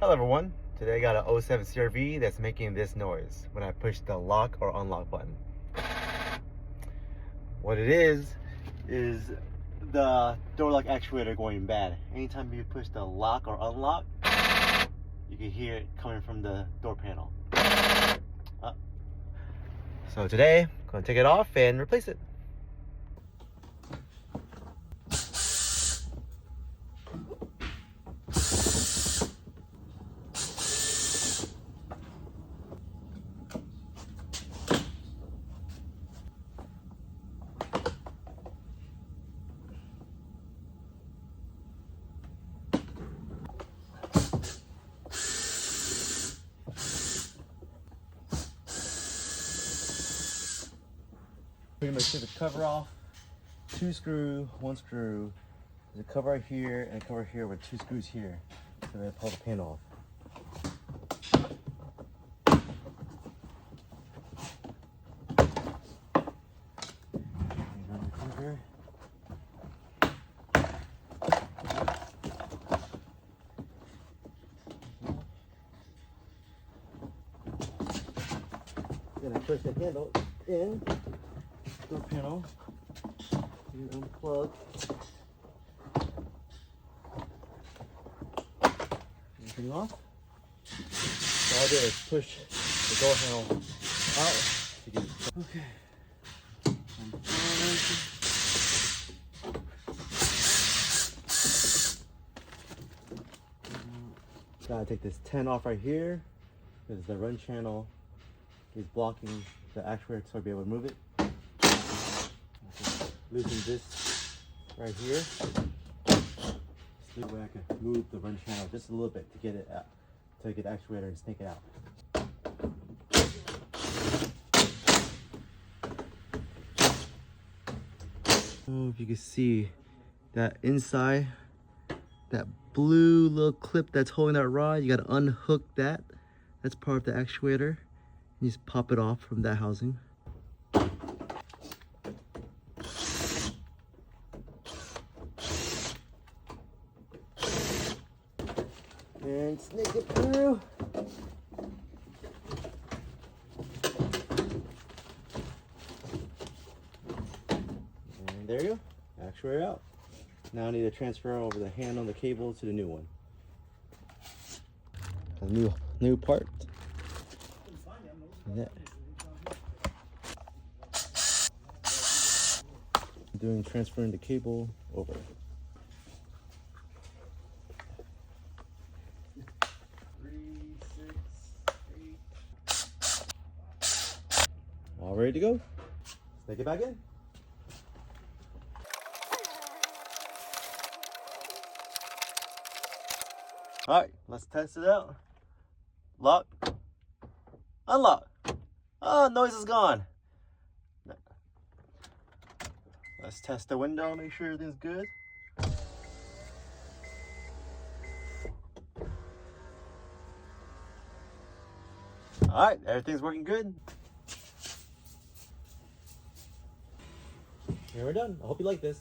Hello everyone, today I got an '07 CRV that's making this noise when I push the lock or unlock button. What it is the door lock actuator going bad. Anytime you push the lock or unlock, you can hear it coming from the door panel. So today, I'm going to take it off and replace it. Pretty much took the cover off, 2 screw, 1 screw. There's a cover right here and a cover here with 2 screws here. So I'm going to pull the pin off. Then I push the handle in. Door panel, you unplug, everything off. So all I do is push the door handle out to get it. Okay. Gotta take this 10 off right here because the run channel is blocking the actuator so I'll be able to move it. Loosen this right here. This way I can move the run channel just a little bit to get it out, to get the actuator and snake it out. Oh, if you can see that inside, that blue little clip that's holding that rod, you gotta unhook that. That's part of the actuator. You just pop it off from that housing. And snake it through. And there you go, actuator out. Now I need to transfer over the handle and the cable to the new one. A new part. Yeah. Transferring the cable over. All ready to go. Let's take it back in. All right, let's test it out. Lock, unlock. Oh, noise is gone. Let's test the window, make sure everything's good. All right, everything's working good. Here we're done. I hope you like this.